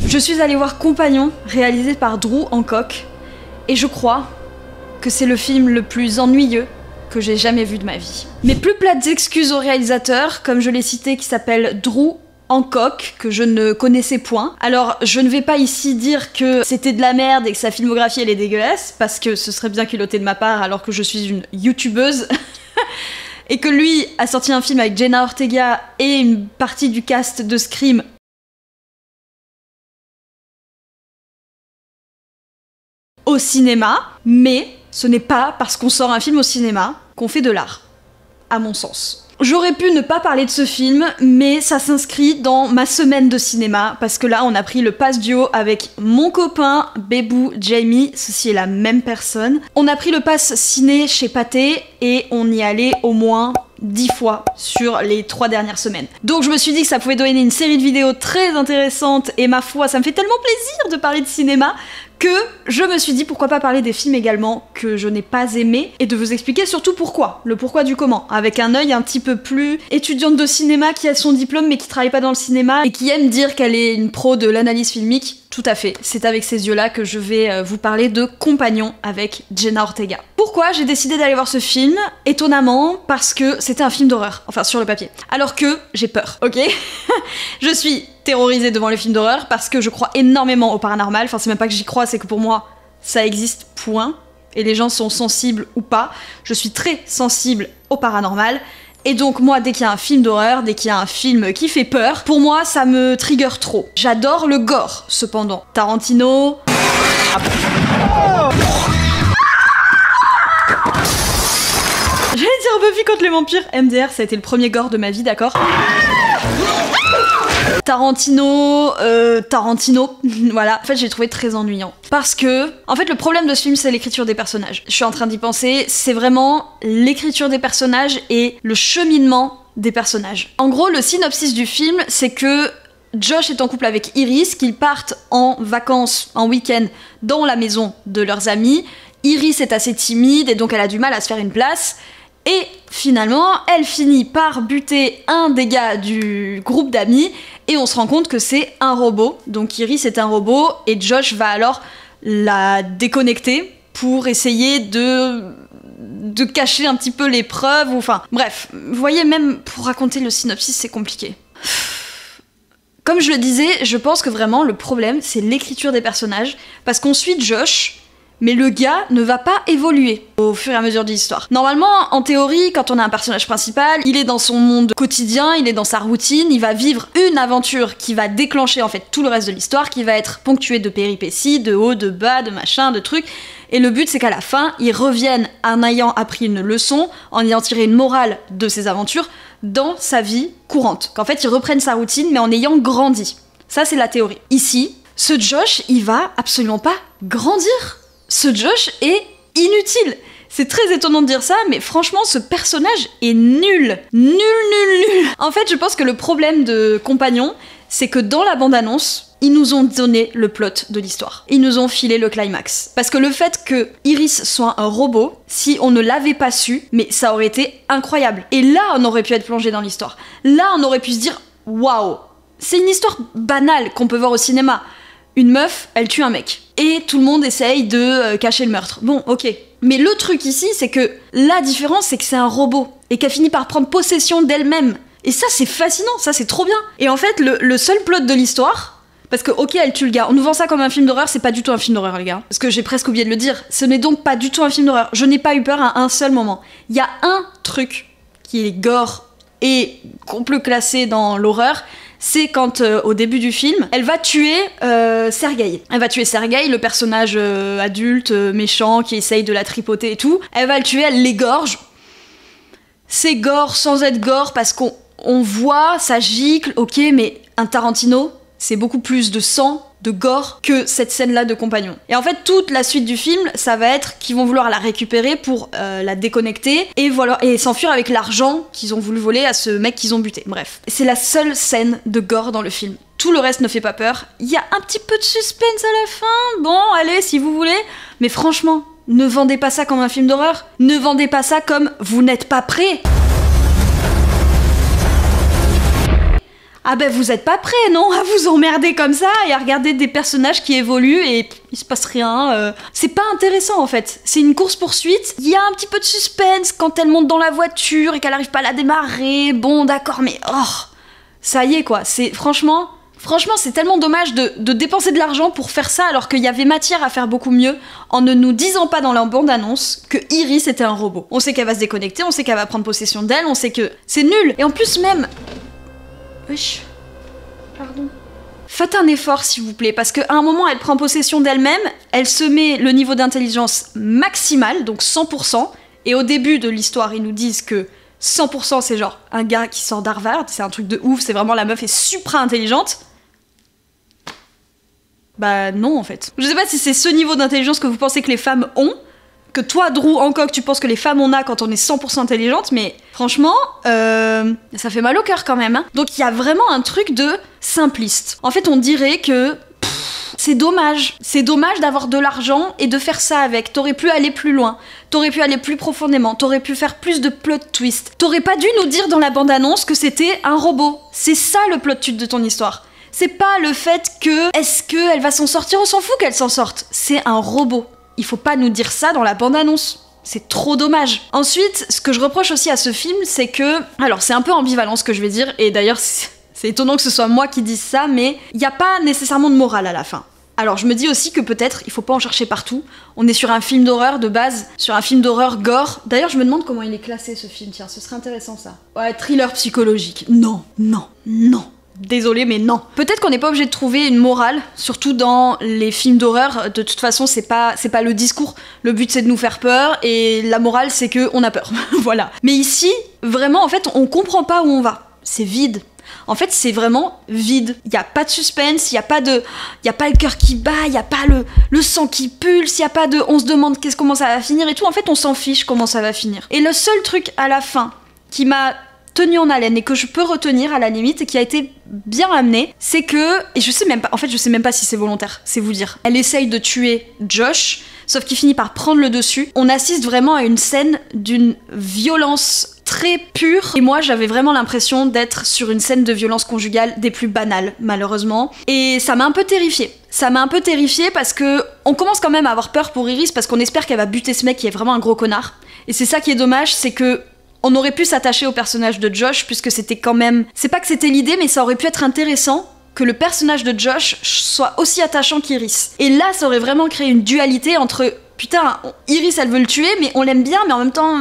Je suis allée voir Compagnon, réalisé par Drew Hancock, et je crois que c'est le film le plus ennuyeux que j'ai jamais vu de ma vie. Mes plus plates excuses au réalisateur, comme je l'ai cité, qui s'appelle Drew Hancock, que je ne connaissais point. Alors, je ne vais pas ici dire que c'était de la merde et que sa filmographie elle est dégueulasse, parce que ce serait bien culotté de ma part alors que je suis une youtubeuse. Et que lui a sorti un film avec Jenna Ortega et une partie du cast de Scream au cinéma, mais ce n'est pas parce qu'on sort un film au cinéma qu'on fait de l'art, à mon sens. J'aurais pu ne pas parler de ce film, mais ça s'inscrit dans ma semaine de cinéma, parce que là, on a pris le pass duo avec mon copain, Bébou Jamie, ceci est la même personne. On a pris le pass ciné chez Pathé, et on y allait au moins 10 fois sur les 3 dernières semaines. Donc je me suis dit que ça pouvait donner une série de vidéos très intéressantes, et ma foi, ça me fait tellement plaisir de parler de cinéma, que je me suis dit pourquoi pas parler des films également que je n'ai pas aimés et de vous expliquer surtout pourquoi, le pourquoi du comment, avec un œil un petit peu plus étudiante de cinéma qui a son diplôme mais qui travaille pas dans le cinéma et qui aime dire qu'elle est une pro de l'analyse filmique. Tout à fait, c'est avec ces yeux-là que je vais vous parler de Compagnon avec Jenna Ortega. Pourquoi j'ai décidé d'aller voir ce film? Étonnamment, parce que c'était un film d'horreur, enfin sur le papier. Alors que j'ai peur, ok? Je suis terrorisée devant les films d'horreur parce que je crois énormément au paranormal, enfin c'est même pas que j'y crois, c'est que pour moi, ça existe, point. Et les gens sont sensibles ou pas. Je suis très sensible au paranormal. Et donc moi, dès qu'il y a un film d'horreur, dès qu'il y a un film qui fait peur, pour moi, ça me trigger trop. J'adore le gore, cependant. Tarantino... J'allais dire Buffy contre les vampires. MDR, ça a été le premier gore de ma vie, d'accord? Tarantino, voilà. En fait, j'ai trouvé très ennuyant. Parce que, en fait, le problème de ce film, c'est l'écriture des personnages. Je suis en train d'y penser, c'est vraiment l'écriture des personnages et le cheminement des personnages. En gros, le synopsis du film, c'est que Josh est en couple avec Iris, qu'ils partent en vacances, en week-end, dans la maison de leurs amis. Iris est assez timide et donc elle a du mal à se faire une place. Et finalement, elle finit par buter un des gars du groupe d'amis et on se rend compte que c'est un robot. Donc Iris est un robot et Josh va alors la déconnecter pour essayer de cacher un petit peu les preuves. Enfin, bref, vous voyez, même pour raconter le synopsis, c'est compliqué. Comme je le disais, je pense que vraiment le problème, c'est l'écriture des personnages parce qu'on suit Josh... mais le gars ne va pas évoluer au fur et à mesure de l'histoire. Normalement, en théorie, quand on a un personnage principal, il est dans son monde quotidien, il est dans sa routine, il va vivre une aventure qui va déclencher en fait tout le reste de l'histoire, qui va être ponctuée de péripéties, de haut, de bas, de machin, de trucs. Et le but, c'est qu'à la fin, ils reviennent en ayant appris une leçon, en ayant tiré une morale de ses aventures dans sa vie courante. Qu'en fait, ils reprennent sa routine, mais en ayant grandi. Ça, c'est la théorie. Ici, ce Josh, il va absolument pas grandir. Ce Josh est inutile. C'est très étonnant de dire ça, mais franchement, ce personnage est nul. Nul. En fait, je pense que le problème de Compagnon, c'est que dans la bande-annonce, ils nous ont donné le plot de l'histoire. Ils nous ont filé le climax. Parce que le fait que Iris soit un robot, si on ne l'avait pas su, mais ça aurait été incroyable. Et là, on aurait pu être plongé dans l'histoire. Là, on aurait pu se dire, waouh, c'est une histoire banale qu'on peut voir au cinéma. Une meuf, elle tue un mec. Et tout le monde essaye de cacher le meurtre. Bon, ok. Mais le truc ici, c'est que la différence, c'est que c'est un robot. Et qu'elle finit par prendre possession d'elle-même. Et ça, c'est fascinant, ça, c'est trop bien. Et en fait, le seul plot de l'histoire... Parce que, ok, elle tue le gars. On nous vend ça comme un film d'horreur, c'est pas du tout un film d'horreur, les gars. Parce que j'ai presque oublié de le dire. Ce n'est donc pas du tout un film d'horreur. Je n'ai pas eu peur à un seul moment. Il y a un truc qui est gore et qu'on peut classer dans l'horreur... c'est quand, au début du film, elle va tuer Sergei. Elle va tuer Sergei, le personnage adulte, méchant, qui essaye de la tripoter et tout. Elle va le tuer, elle l'égorge. C'est gore sans être gore, parce qu'on voit, ça gicle, ok, mais un Tarantino, c'est beaucoup plus de sang, de gore, que cette scène-là de Compagnon. Et en fait, toute la suite du film, ça va être qu'ils vont vouloir la récupérer pour la déconnecter et voilà, et s'enfuir avec l'argent qu'ils ont voulu voler à ce mec qu'ils ont buté. Bref. C'est la seule scène de gore dans le film. Tout le reste ne fait pas peur. Il y a un petit peu de suspense à la fin. Bon, allez, si vous voulez. Mais franchement, ne vendez pas ça comme un film d'horreur. Ne vendez pas ça comme vous n'êtes pas prêts. Ah ben vous êtes pas prêts, non, à vous emmerder comme ça et à regarder des personnages qui évoluent et il se passe rien. C'est pas intéressant en fait. C'est une course-poursuite. Il y a un petit peu de suspense quand elle monte dans la voiture et qu'elle arrive pas à la démarrer. Bon d'accord, mais ça y est quoi. C'est franchement, c'est tellement dommage de dépenser de l'argent pour faire ça alors qu'il y avait matière à faire beaucoup mieux en ne nous disant pas dans la bande-annonce que Iris était un robot. On sait qu'elle va se déconnecter, on sait qu'elle va prendre possession d'elle, on sait que c'est nul. Et en plus même... Wesh. Pardon. Faites un effort s'il vous plaît, parce qu'à un moment elle prend possession d'elle-même, elle se met le niveau d'intelligence maximal, donc 100%, et au début de l'histoire ils nous disent que 100% c'est genre un gars qui sort d'Harvard, c'est un truc de ouf, c'est vraiment la meuf est supra intelligente. Bah non en fait. Je sais pas si c'est ce niveau d'intelligence que vous pensez que les femmes ont, que toi Drew Hancock tu penses que les femmes on a quand on est 100% intelligente, mais franchement ça fait mal au cœur quand même hein. Donc il y a vraiment un truc de simpliste. En fait on dirait que c'est dommage d'avoir de l'argent et de faire ça avec. T'aurais pu aller plus loin, t'aurais pu aller plus profondément, t'aurais pu faire plus de plot twist. T'aurais pas dû nous dire dans la bande-annonce que c'était un robot. C'est ça le plot twist de ton histoire. C'est pas le fait que est-ce qu'elle va s'en sortir, on s'en fout qu'elle s'en sorte. C'est un robot. Il faut pas nous dire ça dans la bande-annonce. C'est trop dommage. Ensuite, ce que je reproche aussi à ce film, c'est que... Alors, c'est un peu ambivalent ce que je vais dire, et d'ailleurs, c'est étonnant que ce soit moi qui dise ça, mais il n'y a pas nécessairement de morale à la fin. Alors, je me dis aussi que peut-être, il faut pas en chercher partout. On est sur un film d'horreur de base, sur un film d'horreur gore. D'ailleurs, je me demande comment il est classé, ce film. Tiens, ce serait intéressant, ça. Ouais, thriller psychologique. Non. Désolée, mais non. Peut-être qu'on n'est pas obligé de trouver une morale, surtout dans les films d'horreur. De toute façon, c'est pas le discours. Le but, c'est de nous faire peur, et la morale, c'est que on a peur. Voilà. Mais ici, vraiment, en fait, on comprend pas où on va. C'est vide. En fait, c'est vraiment vide. Il y a pas de suspense, il y a pas le cœur qui bat, il y a pas le sang qui pulse, il y a pas de on se demande comment ça va finir et tout. En fait, on s'en fiche comment ça va finir. Et le seul truc à la fin qui m'a tenu en haleine et que je peux retenir à la limite et qui a été bien amené, c'est que, et je sais même pas si c'est volontaire, c'est vous dire, elle essaye de tuer Josh, sauf qu'il finit par prendre le dessus. On assiste vraiment à une scène d'une violence très pure, et moi j'avais vraiment l'impression d'être sur une scène de violence conjugale des plus banales, malheureusement, et ça m'a un peu terrifiée. Parce que on commence quand même à avoir peur pour Iris, parce qu'on espère qu'elle va buter ce mec qui est vraiment un gros connard, et c'est ça qui est dommage, c'est que on aurait pu s'attacher au personnage de Josh, puisque c'était quand même... C'est pas que c'était l'idée, mais ça aurait pu être intéressant que le personnage de Josh soit aussi attachant qu'Iris. Et là, ça aurait vraiment créé une dualité entre... Putain, Iris, elle veut le tuer, mais on l'aime bien, mais en même temps...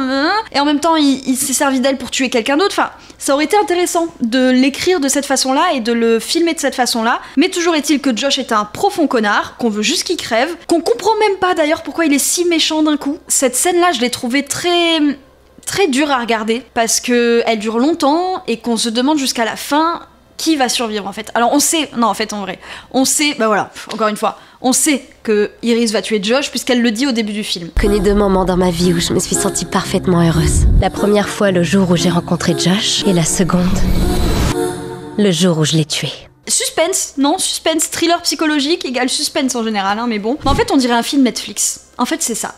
Et en même temps, il s'est servi d'elle pour tuer quelqu'un d'autre. Enfin, ça aurait été intéressant de l'écrire de cette façon-là et de le filmer de cette façon-là. Mais toujours est-il que Josh est un profond connard, qu'on veut juste qu'il crève, qu'on comprend même pas d'ailleurs pourquoi il est si méchant d'un coup. Cette scène-là, je l'ai trouvée très dure à regarder parce que elle dure longtemps et qu'on se demande jusqu'à la fin qui va survivre en fait. Alors on sait, non en fait en vrai, on sait, bah voilà, encore une fois, on sait que Iris va tuer Josh puisqu'elle le dit au début du film. Je connais 2 moments dans ma vie où je me suis sentie parfaitement heureuse. La première fois le jour où j'ai rencontré Josh et la seconde, le jour où je l'ai tué. Suspense, non, suspense, thriller psychologique égale suspense en général, hein, mais bon. Mais en fait on dirait un film Netflix, en fait c'est ça.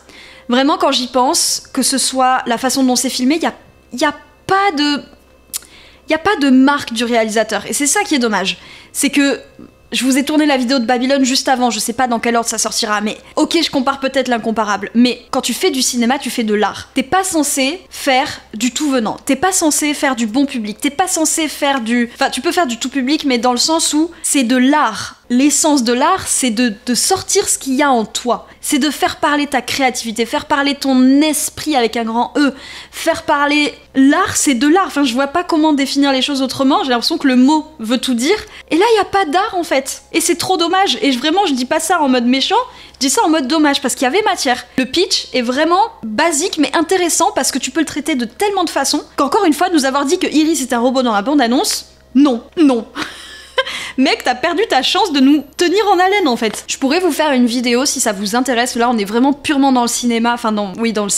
Vraiment, quand j'y pense, que ce soit la façon dont c'est filmé, il y a pas de marque du réalisateur. Et c'est ça qui est dommage. C'est que je vous ai tourné la vidéo de Babylone juste avant, je sais pas dans quel ordre ça sortira, mais ok, je compare peut-être l'incomparable, mais quand tu fais du cinéma, tu fais de l'art. T'es pas censé faire du tout venant, t'es pas censé faire du bon public, t'es pas censé faire Enfin, tu peux faire du tout public, mais dans le sens où c'est de l'art. L'essence de l'art, c'est de sortir ce qu'il y a en toi. C'est de faire parler ta créativité, faire parler ton esprit avec un grand E. Faire parler... L'art, c'est de l'art. Enfin, je vois pas comment définir les choses autrement. J'ai l'impression que le mot veut tout dire. Et là, il y a pas d'art, en fait. Et c'est trop dommage. Et vraiment, je dis pas ça en mode méchant. Je dis ça en mode dommage, parce qu'il y avait matière. Le pitch est vraiment basique, mais intéressant, parce que tu peux le traiter de tellement de façons, qu'encore une fois, nous avoir dit que Iris est un robot dans la bande-annonce, non. Mec, t'as perdu ta chance de nous tenir en haleine en fait. Je pourrais vous faire une vidéo si ça vous intéresse. Là, on est vraiment purement dans le cinéma, enfin dans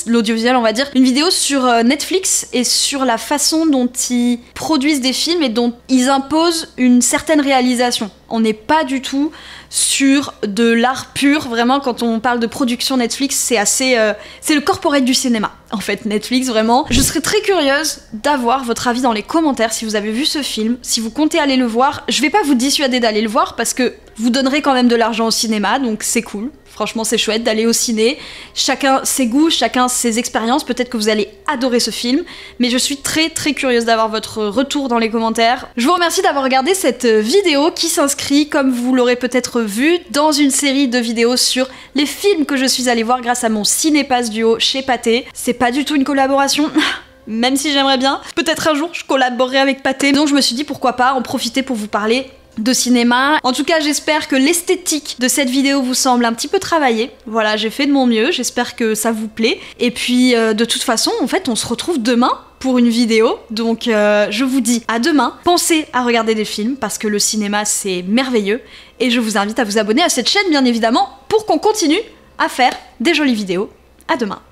l'audiovisuel, on va dire. Une vidéo sur Netflix et sur la façon dont ils produisent des films et dont ils imposent une certaine réalisation. On n'est pas du tout sur de l'art pur. Vraiment, quand on parle de production Netflix, c'est assez... c'est le corporate du cinéma, en fait, Netflix, vraiment. Je serais très curieuse d'avoir votre avis dans les commentaires si vous avez vu ce film, si vous comptez aller le voir. Je vais pas vous dissuader d'aller le voir parce que vous donnerez quand même de l'argent au cinéma, donc c'est cool. Franchement, c'est chouette d'aller au ciné. Chacun ses goûts, chacun ses expériences. Peut-être que vous allez adorer ce film. Mais je suis très très curieuse d'avoir votre retour dans les commentaires. Je vous remercie d'avoir regardé cette vidéo qui s'inscrit, comme vous l'aurez peut-être vu, dans une série de vidéos sur les films que je suis allée voir grâce à mon Cinépass Duo chez Pathé. C'est pas du tout une collaboration. Même si j'aimerais bien. Peut-être un jour je collaborerai avec Pathé. Donc je me suis dit pourquoi pas en profiter pour vous parler de cinéma. En tout cas, j'espère que l'esthétique de cette vidéo vous semble un petit peu travaillée. Voilà, j'ai fait de mon mieux, j'espère que ça vous plaît. Et puis, de toute façon, en fait, on se retrouve demain pour une vidéo. Donc, je vous dis à demain. Pensez à regarder des films, parce que le cinéma, c'est merveilleux. Et je vous invite à vous abonner à cette chaîne, bien évidemment, pour qu'on continue à faire des jolies vidéos. À demain.